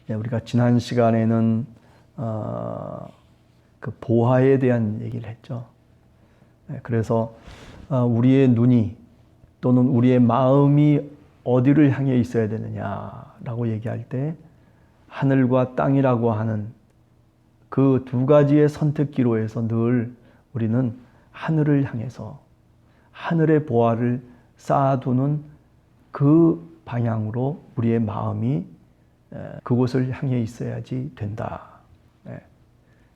우리가 지난 시간에는 그 보화에 대한 얘기를 했죠. 그래서 우리의 눈이 또는 우리의 마음이 어디를 향해 있어야 되느냐라고 얘기할 때 하늘과 땅이라고 하는 그 두 가지의 선택기로에서 늘 우리는 하늘을 향해서 하늘의 보화를 쌓아두는 그 방향으로 우리의 마음이 그곳을 향해 있어야지 된다.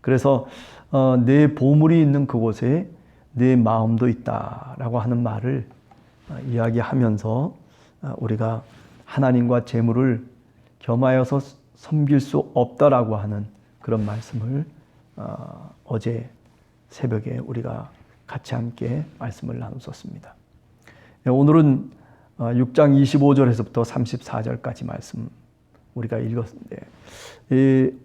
그래서 내 보물이 있는 그곳에 내 마음도 있다라고 하는 말을 이야기하면서 우리가 하나님과 재물을 겸하여서 섬길 수 없다라고 하는 그런 말씀을 어제 새벽에 우리가 같이 함께 말씀을 나눴었습니다. 오늘은 6장 25절에서부터 34절까지 말씀 우리가 읽었는데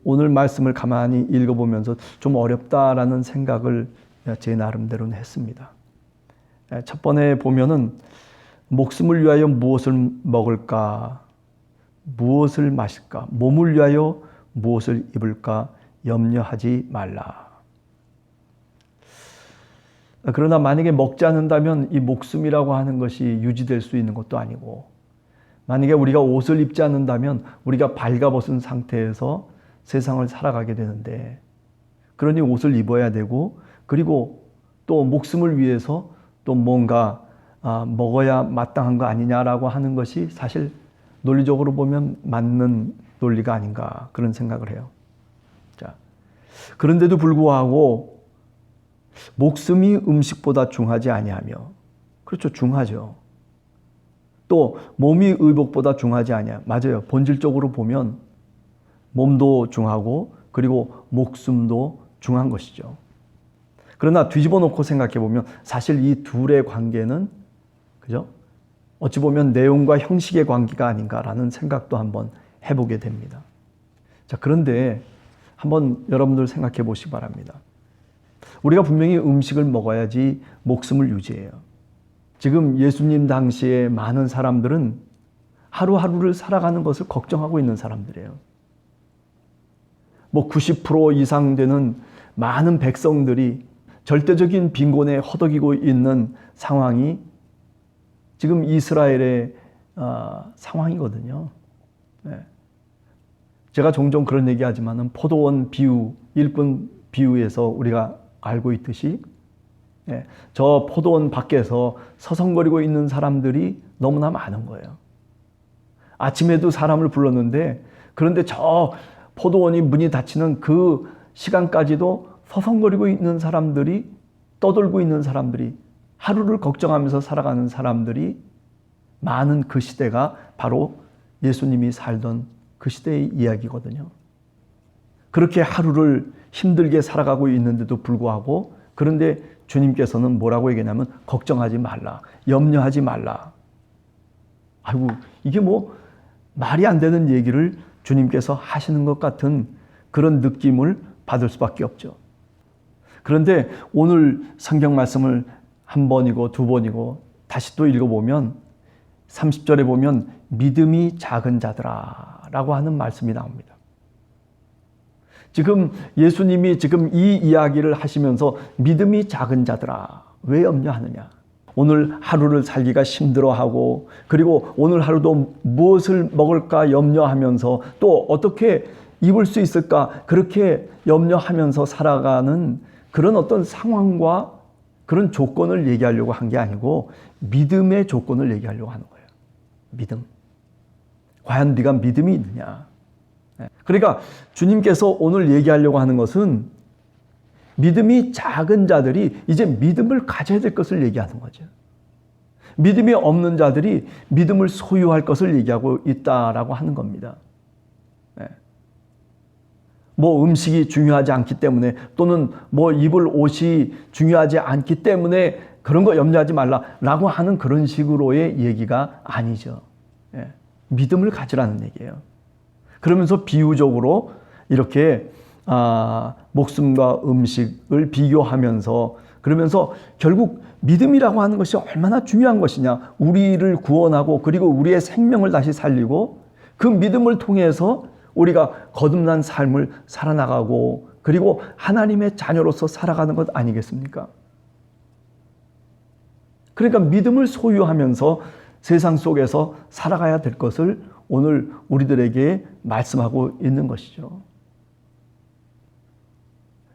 오늘 말씀을 가만히 읽어보면서 좀 어렵다라는 생각을 제 나름대로는 했습니다. 첫 번에 보면은 목숨을 위하여 무엇을 먹을까, 무엇을 마실까, 몸을 위하여 무엇을 입을까 염려하지 말라. 그러나 만약에 먹지 않는다면 이 목숨이라고 하는 것이 유지될 수 있는 것도 아니고, 만약에 우리가 옷을 입지 않는다면 우리가 발가벗은 상태에서 세상을 살아가게 되는데, 그러니 옷을 입어야 되고, 그리고 또 목숨을 위해서 또 뭔가 먹어야 마땅한 거 아니냐라고 하는 것이 사실 논리적으로 보면 맞는 논리가 아닌가 그런 생각을 해요. 자, 그런데도 불구하고 목숨이 음식보다 중하지 아니하며, 그렇죠, 중하죠. 또 몸이 의복보다 중하지 아니하. 맞아요. 본질적으로 보면 몸도 중하고 그리고 목숨도 중한 것이죠. 그러나 뒤집어 놓고 생각해 보면 사실 이 둘의 관계는, 그죠? 어찌 보면 내용과 형식의 관계가 아닌가라는 생각도 한번 해보게 됩니다. 자, 그런데 한번 여러분들 생각해 보시기 바랍니다. 우리가 분명히 음식을 먹어야지 목숨을 유지해요. 지금 예수님 당시에 많은 사람들은 하루하루를 살아가는 것을 걱정하고 있는 사람들이에요. 90% 이상 되는 많은 백성들이 절대적인 빈곤에 허덕이고 있는 상황이 지금 이스라엘의 상황이거든요. 제가 종종 그런 얘기하지만은 포도원 비유, 일꾼 비유에서 우리가 알고 있듯이 저 포도원 밖에서 서성거리고 있는 사람들이 너무나 많은 거예요. 아침에도 사람을 불렀는데, 그런데 저 포도원이 문이 닫히는 그 시간까지도 서성거리고 있는 사람들이, 떠돌고 있는 사람들이, 하루를 걱정하면서 살아가는 사람들이 많은 그 시대가 바로 예수님이 살던 그 시대의 이야기거든요. 그렇게 하루를 힘들게 살아가고 있는데도 불구하고, 그런데 주님께서는 뭐라고 얘기하냐면 걱정하지 말라, 염려하지 말라. 아이고, 이게 뭐 말이 안 되는 얘기를 주님께서 하시는 것 같은 그런 느낌을 받을 수밖에 없죠. 그런데 오늘 성경 말씀을 한 번이고 두 번이고 다시 또 읽어보면 30절에 보면 믿음이 작은 자들아 라고 하는 말씀이 나옵니다. 지금 예수님이 지금 이 이야기를 하시면서 믿음이 작은 자들아, 왜 염려하느냐? 오늘 하루를 살기가 힘들어하고, 그리고 오늘 하루도 무엇을 먹을까 염려하면서 또 어떻게 입을 수 있을까 그렇게 염려하면서 살아가는 그런 어떤 상황과 그런 조건을 얘기하려고 한 게 아니고 믿음의 조건을 얘기하려고 하는 거예요. 믿음. 과연 네가 믿음이 있느냐? 그러니까 주님께서 오늘 얘기하려고 하는 것은 믿음이 작은 자들이 이제 믿음을 가져야 될 것을 얘기하는 거죠. 믿음이 없는 자들이 믿음을 소유할 것을 얘기하고 있다라고 하는 겁니다. 뭐 음식이 중요하지 않기 때문에, 또는 뭐 입을 옷이 중요하지 않기 때문에 그런 거 염려하지 말라라고 하는 그런 식으로의 얘기가 아니죠. 믿음을 가지라는 얘기예요. 그러면서 비유적으로 이렇게 목숨과 음식을 비교하면서, 그러면서 결국 믿음이라고 하는 것이 얼마나 중요한 것이냐, 우리를 구원하고 그리고 우리의 생명을 다시 살리고 그 믿음을 통해서 우리가 거듭난 삶을 살아나가고 그리고 하나님의 자녀로서 살아가는 것 아니겠습니까? 그러니까 믿음을 소유하면서 세상 속에서 살아가야 될 것을 오늘 우리들에게 말씀하고 있는 것이죠.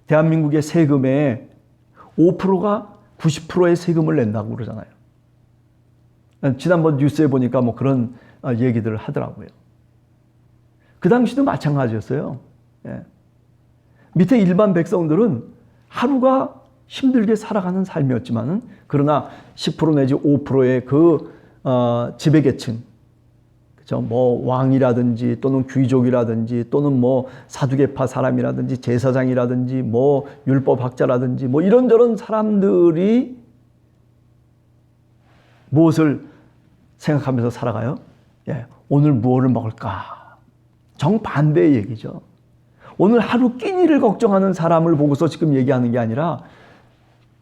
대한민국의 세금의 5%가 90%의 세금을 낸다고 그러잖아요. 지난번 뉴스에 보니까 뭐 그런 얘기들을 하더라고요. 그 당시도 마찬가지였어요. 예. 밑에 일반 백성들은 하루가 힘들게 살아가는 삶이었지만은 그러나 10% 내지 5%의 지배계층, 그죠? 뭐 왕이라든지 또는 귀족이라든지 또는 뭐 사두개파 사람이라든지 제사장이라든지 뭐 율법학자라든지 뭐 이런저런 사람들이 무엇을 생각하면서 살아가요? 예, 오늘 무엇을 먹을까? 정반대의 얘기죠. 오늘 하루 끼니를 걱정하는 사람을 보고서 지금 얘기하는 게 아니라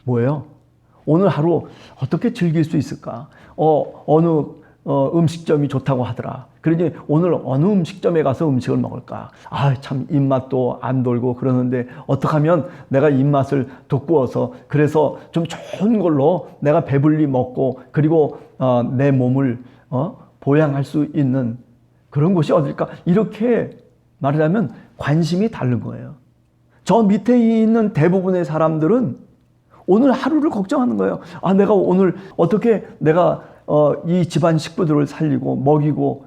뭐예요? 오늘 하루 어떻게 즐길 수 있을까? 어느 음식점이 좋다고 하더라. 그러니 오늘 어느 음식점에 가서 음식을 먹을까? 아, 참 입맛도 안 돌고 그러는데 어떻게 하면 내가 입맛을 돋구어서 그래서 좀 좋은 걸로 내가 배불리 먹고 그리고 내 몸을 보양할 수 있는 그런 곳이 어딜까? 이렇게 말하자면 관심이 다른 거예요. 저 밑에 있는 대부분의 사람들은 오늘 하루를 걱정하는 거예요. 아, 내가 오늘 어떻게 내가 이 집안 식구들을 살리고 먹이고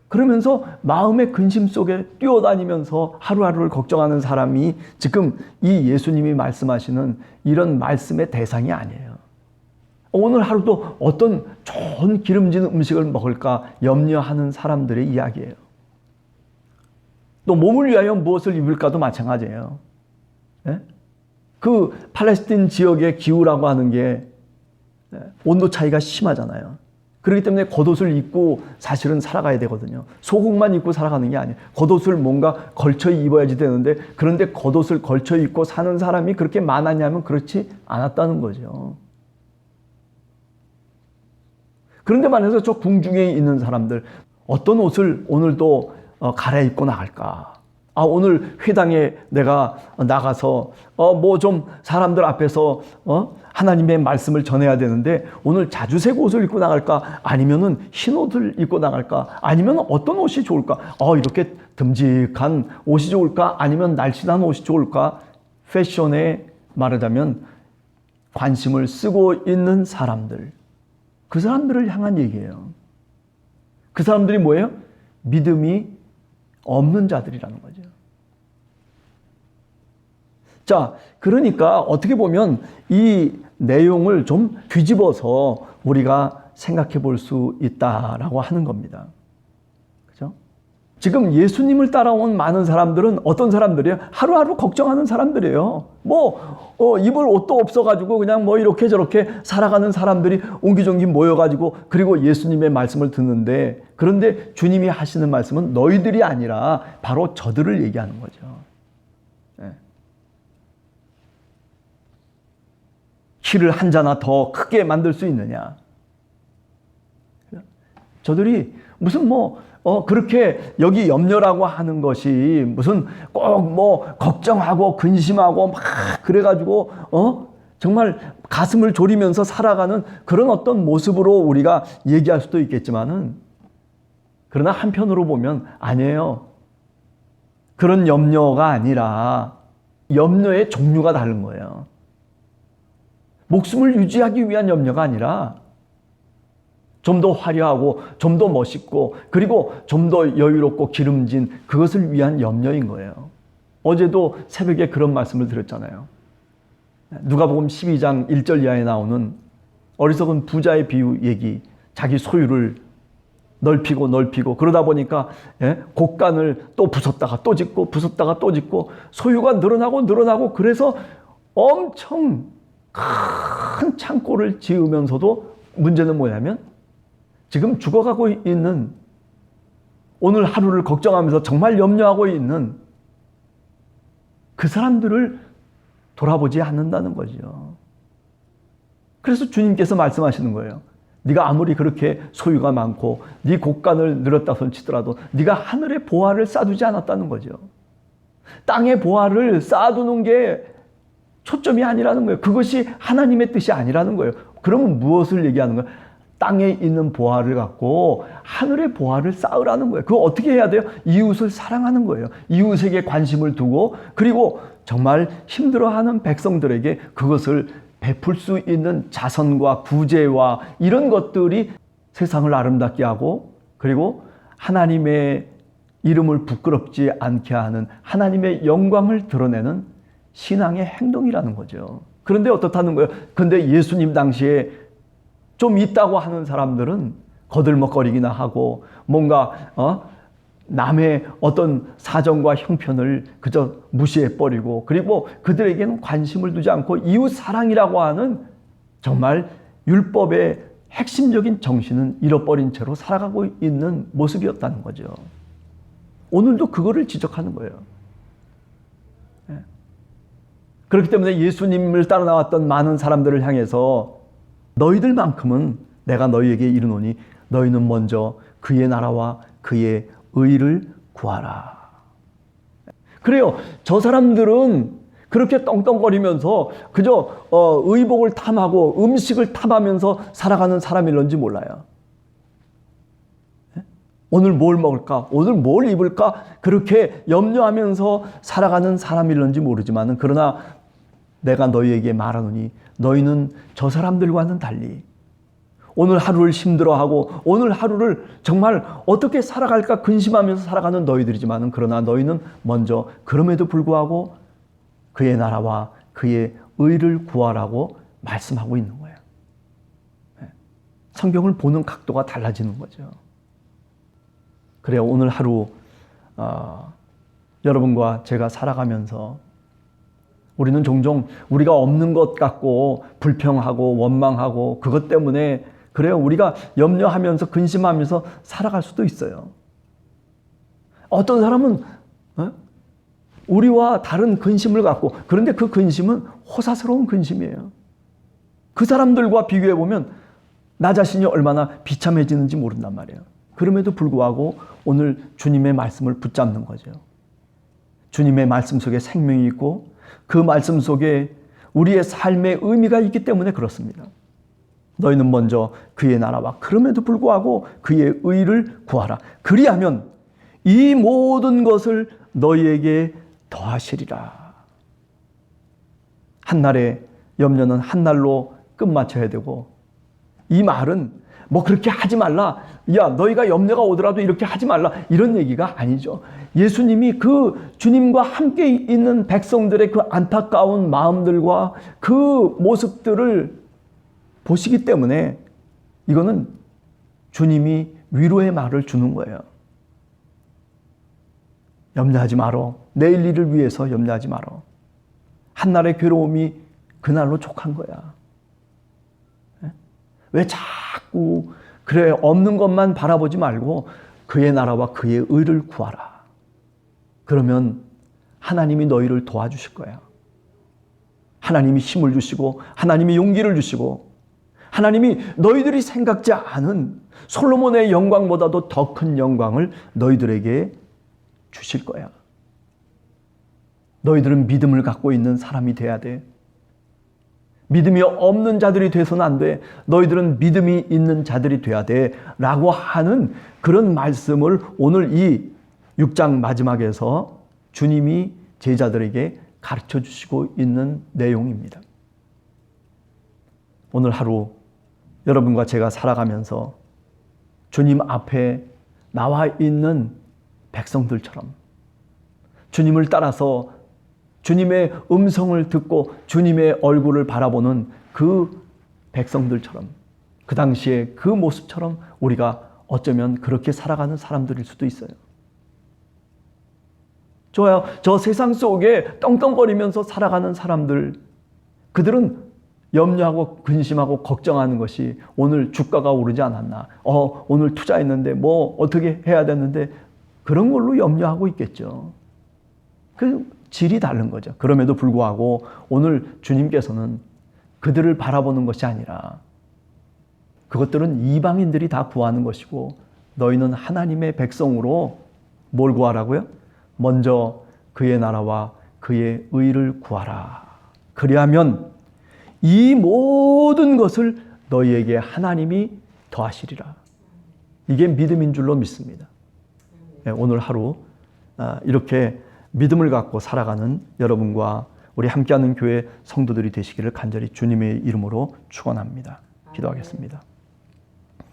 그러면서 마음의 근심 속에 뛰어다니면서 하루하루를 걱정하는 사람이 지금 이 예수님이 말씀하시는 이런 말씀의 대상이 아니에요. 오늘 하루도 어떤 좋은 기름진 음식을 먹을까 염려하는 사람들의 이야기예요. 또 몸을 위하여 무엇을 입을까도 마찬가지예요. 예? 그 팔레스틴 지역의 기후라고 하는 게 온도 차이가 심하잖아요. 그렇기 때문에 겉옷을 입고 사실은 살아가야 되거든요. 속옷만 입고 살아가는 게 아니에요. 겉옷을 뭔가 걸쳐 입어야지 되는데 그런데 겉옷을 걸쳐 입고 사는 사람이 그렇게 많았냐면 그렇지 않았다는 거죠. 그런데 말해서 저 궁중에 있는 사람들 어떤 옷을 오늘도 갈아입고 나갈까? 아, 오늘 회당에 내가 나가서 뭐 좀 사람들 앞에서 하나님의 말씀을 전해야 되는데 오늘 자주색 옷을 입고 나갈까? 아니면은 흰 옷을 입고 나갈까? 아니면 어떤 옷이 좋을까? 이렇게 듬직한 옷이 좋을까? 아니면 날씬한 옷이 좋을까? 패션에 말하자면 관심을 쓰고 있는 사람들. 그 사람들을 향한 얘기예요. 그 사람들이 뭐예요? 믿음이 없는 자들이라는 거죠. 자, 그러니까 어떻게 보면 이 내용을 좀 뒤집어서 우리가 생각해 볼 수 있다라고 하는 겁니다. 그죠? 지금 예수님을 따라온 많은 사람들은 어떤 사람들이에요? 하루하루 걱정하는 사람들이에요. 입을 옷도 없어가지고 그냥 뭐 이렇게 저렇게 살아가는 사람들이 옹기종기 모여가지고 그리고 예수님의 말씀을 듣는데 그런데 주님이 하시는 말씀은 너희들이 아니라 바로 저들을 얘기하는 거죠. 네. 키를 한 자나 더 크게 만들 수 있느냐? 저들이 무슨 그렇게 여기 염려라고 하는 것이 무슨 꼭 걱정하고 근심하고 막 그래가지고 정말 가슴을 졸이면서 살아가는 그런 어떤 모습으로 우리가 얘기할 수도 있겠지만은 그러나 한편으로 보면 아니에요. 그런 염려가 아니라 염려의 종류가 다른 거예요. 목숨을 유지하기 위한 염려가 아니라 좀 더 화려하고 좀 더 멋있고 그리고 좀 더 여유롭고 기름진 그것을 위한 염려인 거예요. 어제도 새벽에 그런 말씀을 드렸잖아요. 누가복음 12장 1절 이하에 나오는 어리석은 부자의 비유 얘기. 자기 소유를 넓히고 그러다 보니까 곡간을 또 부쉈다가 또 짓고 부쉈다가 또 짓고 소유가 늘어나고 그래서 엄청 큰 창고를 지으면서도 문제는 뭐냐면 지금 죽어가고 있는 오늘 하루를 걱정하면서 정말 염려하고 있는 그 사람들을 돌아보지 않는다는 거죠. 그래서 주님께서 말씀하시는 거예요. 네가 아무리 그렇게 소유가 많고 네 곳간을 늘었다 손치더라도 네가 하늘의 보화를 쌓아두지 않았다는 거죠. 땅의 보화를 쌓아두는 게 초점이 아니라는 거예요. 그것이 하나님의 뜻이 아니라는 거예요. 그러면 무엇을 얘기하는 거예요? 땅에 있는 보화를 갖고 하늘의 보화를 쌓으라는 거예요. 그거 어떻게 해야 돼요? 이웃을 사랑하는 거예요. 이웃에게 관심을 두고, 그리고 정말 힘들어하는 백성들에게 그것을 베풀 수 있는 자선과 구제와 이런 것들이 세상을 아름답게 하고, 그리고 하나님의 이름을 부끄럽지 않게 하는 하나님의 영광을 드러내는 신앙의 행동이라는 거죠. 그런데 어떻다는 거예요? 근데 예수님 당시에 좀 있다고 하는 사람들은 거들먹거리기나 하고 뭔가 남의 어떤 사정과 형편을 그저 무시해버리고, 그리고 그들에게는 관심을 두지 않고 이웃 사랑이라고 하는 정말 율법의 핵심적인 정신은 잃어버린 채로 살아가고 있는 모습이었다는 거죠. 오늘도 그거를 지적하는 거예요. 그렇기 때문에 예수님을 따라 나왔던 많은 사람들을 향해서 너희들만큼은 내가 너희에게 이르노니 너희는 먼저 그의 나라와 그의 의를 구하라. 그래요. 저 사람들은 그렇게 떵떵거리면서 그저 의복을 탐하고 음식을 탐하면서 살아가는 사람일런지 몰라요. 오늘 뭘 먹을까? 오늘 뭘 입을까? 그렇게 염려하면서 살아가는 사람일런지 모르지만, 그러나 내가 너희에게 말하노니 너희는 저 사람들과는 달리 오늘 하루를 힘들어하고 오늘 하루를 정말 어떻게 살아갈까 근심하면서 살아가는 너희들이지만, 그러나 너희는 먼저 그럼에도 불구하고 그의 나라와 그의 의를 구하라고 말씀하고 있는 거예요. 성경을 보는 각도가 달라지는 거죠. 그래요. 오늘 하루 여러분과 제가 살아가면서 우리는 종종 우리가 없는 것 같고 불평하고 원망하고 그것 때문에 그래요. 우리가 염려하면서 근심하면서 살아갈 수도 있어요. 어떤 사람은 우리와 다른 근심을 갖고, 그런데 그 근심은 호사스러운 근심이에요. 그 사람들과 비교해 보면 나 자신이 얼마나 비참해지는지 모른단 말이에요. 그럼에도 불구하고 오늘 주님의 말씀을 붙잡는 거죠. 주님의 말씀 속에 생명이 있고 그 말씀 속에 우리의 삶의 의미가 있기 때문에 그렇습니다. 너희는 먼저 그의 나라와 그럼에도 불구하고 그의 의를 구하라. 그리하면 이 모든 것을 너희에게 더하시리라. 한날의 염려는 한날로 끝마쳐야 되고, 이 말은 뭐 그렇게 하지 말라, 야 너희가 염려가 오더라도 이렇게 하지 말라, 이런 얘기가 아니죠. 예수님이 그 주님과 함께 있는 백성들의 그 안타까운 마음들과 그 모습들을 보시기 때문에 이거는 주님이 위로의 말을 주는 거예요. 염려하지 마라. 내일 일을 위해서 염려하지 마라. 한날의 괴로움이 그날로 족한 거야. 왜 자꾸 그래 없는 것만 바라보지 말고 그의 나라와 그의 의를 구하라. 그러면 하나님이 너희를 도와주실 거야. 하나님이 힘을 주시고 하나님이 용기를 주시고 하나님이 너희들이 생각지 않은 솔로몬의 영광보다도 더 큰 영광을 너희들에게 주실 거야. 너희들은 믿음을 갖고 있는 사람이 돼야 돼. 믿음이 없는 자들이 돼서는 안 돼. 너희들은 믿음이 있는 자들이 돼야 돼. 라고 하는 그런 말씀을 오늘 이 6장 마지막에서 주님이 제자들에게 가르쳐 주시고 있는 내용입니다. 오늘 하루 여러분과 제가 살아가면서 주님 앞에 나와 있는 백성들처럼 주님을 따라서 주님의 음성을 듣고 주님의 얼굴을 바라보는 그 백성들처럼, 그 당시에 그 모습처럼 우리가 어쩌면 그렇게 살아가는 사람들일 수도 있어요. 좋아요. 저 세상 속에 떵떵거리면서 살아가는 사람들, 그들은 염려하고 근심하고 걱정하는 것이 오늘 주가가 오르지 않았나, 오늘 투자했는데 뭐 어떻게 해야 되는데, 그런 걸로 염려하고 있겠죠. 그 질이 다른 거죠. 그럼에도 불구하고 오늘 주님께서는 그들을 바라보는 것이 아니라 그것들은 이방인들이 다 구하는 것이고 너희는 하나님의 백성으로 뭘 구하라고요? 먼저 그의 나라와 그의 의를 구하라. 그리하면 이 모든 것을 너희에게 하나님이 더하시리라. 이게 믿음인 줄로 믿습니다. 오늘 하루 이렇게 믿음을 갖고 살아가는 여러분과 우리 함께하는 교회 성도들이 되시기를 간절히 주님의 이름으로 축원합니다. 기도하겠습니다.